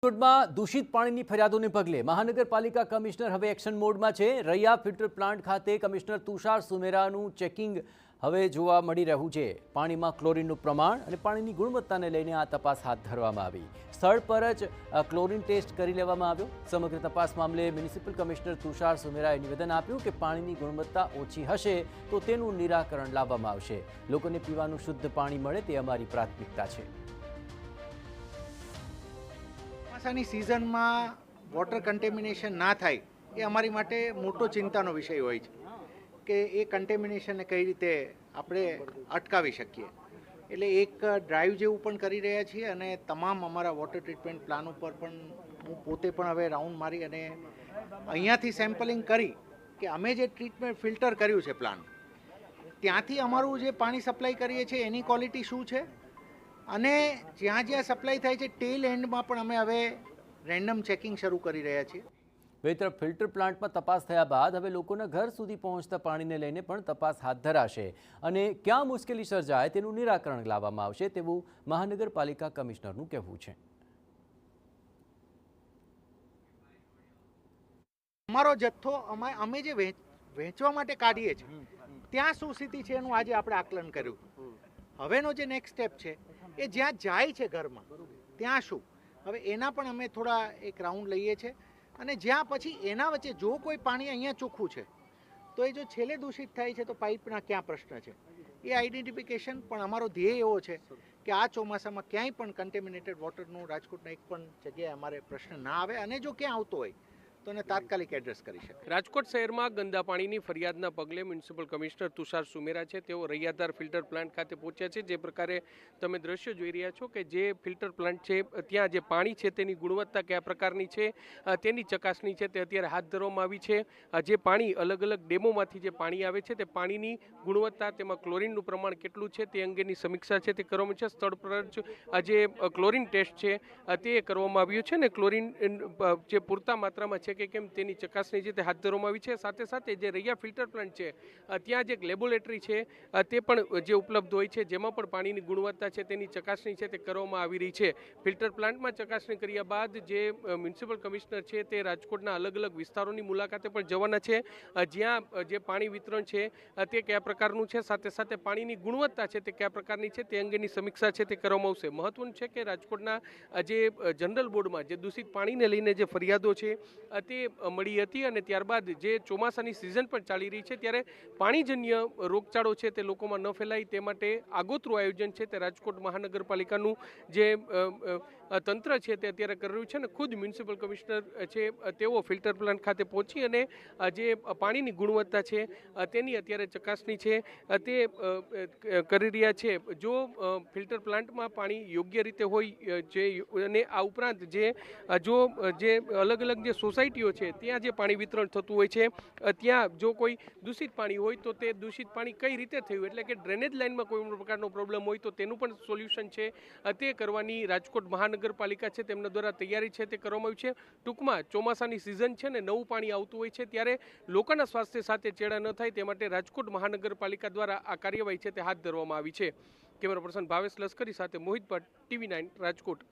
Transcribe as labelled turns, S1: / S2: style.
S1: રાજકોટમાં દૂષિત પાણીની ફરિયાદોને પગલે મહાનગરપાલિકા કમિશનર હવે એક્શન મોડમાં છે। રૈયા ફિલ્ટર પ્લાન્ટ ખાતે કમિશનર તુષાર સુમેરાનું ચેકિંગ હવે જોવા મળી રહ્યું છે। પાણીમાં ક્લોરીનનું પ્રમાણ અને પાણીની ગુણવત્તાને લઈને આ તપાસ હાથ ધરવામાં આવી। સ્થળ પર જ ક્લોરીન ટેસ્ટ કરી લેવામાં આવ્યો। સમગ્ર તપાસ મામલે મ્યુનિસિપલ કમિશનર તુષાર સુમેરાએ નિવેદન આપ્યું કે પાણીની ગુણવત્તા ઓછી હશે તો તેનું નિરાકરણ લાવવામાં આવશે। લોકોને પીવાનું શુદ્ધ પાણી મળે તે અમારી પ્રાથમિકતા છે।
S2: ચોમાસાની સિઝનમાં વોટર કન્ટેમિનેશન ના થાય એ અમારી માટે મોટો ચિંતાનો વિષય હોય છે કે એ કન્ટેમિનેશનને કઈ રીતે આપણે અટકાવી શકીએ। એટલે એક ડ્રાઈવ જેવું પણ કરી રહ્યા છીએ અને તમામ અમારા વોટર ટ્રીટમેન્ટ પ્લાન ઉપર પણ હું પોતે પણ હવે રાઉન્ડ મારી અને અહીંયાથી સેમ્પલિંગ કરી કે અમે જે ટ્રીટમેન્ટ ફિલ્ટર કર્યું છે પ્લાન ત્યાંથી અમારું જે પાણી સપ્લાય કરીએ છીએ એની ક્વોલિટી શું છે અને જ્યાં જ્યાં સપ્લાય થાય છે ટેલ એન્ડમાં પણ અમે હવે રેન્ડમ ચેકિંગ શરૂ કરી રહ્યા છીએ।
S1: બે તરફ ફિલ્ટર પ્લાન્ટમાં તપાસ થયા બાદ હવે લોકોના ઘર સુધી પહોંચતા પાણીને લઈને પણ તપાસ હાથ ધરાશે અને ક્યાં મુશ્કેલી સર્જાય તેનું નિરાકરણ લાવવામાં આવશે તેવું મહાનગરપાલિકા કમિશનરનું કહેવું છે।
S2: અમારો જથ્થો અમે જે વેચવા માટે કાઢીએ છીએ ત્યાં શું સ્થિતિ છે એનું આજે આપણે આકલન કર્યું। હવેનો જે નેક્સ્ટ સ્ટેપ છે એ જ્યાં જાય છે ઘરમાં ત્યાં શું હવે એના પણ અમે થોડા એક રાઉન્ડ લઈએ છીએ અને જ્યાં પછી એના વચ્ચે જો કોઈ પાણી અહીંયા ચોખ્ખું છે તો એ જો છેલ્લે દૂષિત થાય છે તો પાઇપના ક્યાં પ્રશ્ન છે એ આઈડેન્ટિફિકેશન પણ અમારો ધ્યેય એવો છે કે આ ચોમાસામાં ક્યાંય પણ કન્ટેમિનેટેડ વોટરનું રાજકોટના એક પણ જગ્યાએ અમારે પ્રશ્ન ના આવે અને જો ક્યાં આવતો હોય તો એને તાત્કાલિક એડ્રેસ કરી શકે।
S3: રાજકોટ શહેરમાં ગંદા પાણીની ફરિયાદના પગલે મ્યુનિસિપલ કમિશનર તુષાર સુમેરા છે તેઓ રૈયાધાર ફિલ્ટર પ્લાન્ટ ખાતે પહોંચ્યા છે। જે પ્રકારે તમે દ્રશ્યો જોઈ રહ્યા છો કે જે ફિલ્ટર પ્લાન્ટ છે ત્યાં જે પાણી છે તેની ગુણવત્તા કયા પ્રકારની છે તેની ચકાસણી છે તે અત્યારે હાથ ધરવામાં આવી છે। જે પાણી અલગ અલગ ડેમોમાંથી જે પાણી આવે છે તે પાણીની ગુણવત્તા તેમાં ક્લોરીનનું પ્રમાણ કેટલું છે તે અંગેની સમીક્ષા છે તે કરવામાં છે। સ્થળ પર જ જે ક્લોરીન ટેસ્ટ છે તે કરવામાં આવ્યું છે ને ક્લોરીન જે પૂરતા માત્રામાં છે કે કેમ તેની ચકાસણી છે તે હાથ ધરવામાં આવી છે। સાથે સાથે જે રૈયા ફિલ્ટર પ્લાન્ટ છે ત્યાં જે લેબોરેટરી છે તે પણ જે ઉપલબ્ધ હોય છે જેમાં પણ પાણીની ગુણવત્તા છે તેની ચકાસણી છે તે કરવામાં આવી રહી છે। ફિલ્ટર પ્લાન્ટમાં ચકાસણી કર્યા બાદ જે મ્યુનિસિપલ કમિશનર છે તે રાજકોટના અલગ અલગ વિસ્તારોની મુલાકાતે પણ જવાના છે જ્યાં જે પાણી વિતરણ છે તે કયા પ્રકારનું છે સાથે સાથે પાણીની ગુણવત્તા છે તે કયા પ્રકારની છે તે અંગેની સમીક્ષા છે તે કરવામાં આવશે। મહત્વનું છે કે રાજકોટના જે જનરલ બોર્ડમાં જે દૂષિત પાણીને લઈને જે ફરિયાદો છે તે મળી હતી અને ત્યારબાદ જે ચોમાસાની સિઝન પણ ચાલી રહી છે ત્યારે પાણીજન્ય રોગચાળો છે તે લોકોમાં ન ફેલાય તે માટે આગોતરું આયોજન છે તે રાજકોટ મહાનગરપાલિકાનું જે તંત્ર છે તે અત્યારે કરી રહ્યું છે અને ખુદ મ્યુનિસિપલ કમિશનર છે તેઓ ફિલ્ટર પ્લાન્ટ ખાતે પહોંચી અને જે પાણીની ગુણવત્તા છે તેની અત્યારે ચકાસણી છે તે કરી રહ્યા છે। જો ફિલ્ટર પ્લાન્ટમાં પાણી યોગ્ય રીતે હોય જે અને આ ઉપરાંત જે અલગ અલગ જે સોસાયટીઓ છે ત્યાં જે પાણી વિતરણ થતું હોય છે ત્યાં જો કોઈ દૂષિત પાણી હોય તો તે દૂષિત પાણી કઈ રીતે થયું એટલે કે ડ્રેનેજ લાઇનમાં કોઈ પ્રકારનો પ્રોબ્લેમ હોય તો તેનું પણ સોલ્યુશન છે તે કરવાની રાજકોટ મહાનગરપાલિકા છે તેમના દ્વારા તૈયારી છે તે કરવામાં આવી છે। ટૂંકમાં ચોમાસાની સિઝન છે ને નવું પાણી આવતું હોય છે ત્યારે લોકોના સ્વાસ્થ્ય સાથે ચેડા ન થાય તે માટે રાજકોટ મહાનગરપાલિકા દ્વારા આ કાર્યવાહી છે તે હાથ ધરવામાં આવી છે। કેમેરા પર્સન ભાવેશ લશ્કરી સાથે મોહિત ભટ્ટ, TV9 રાજકોટ।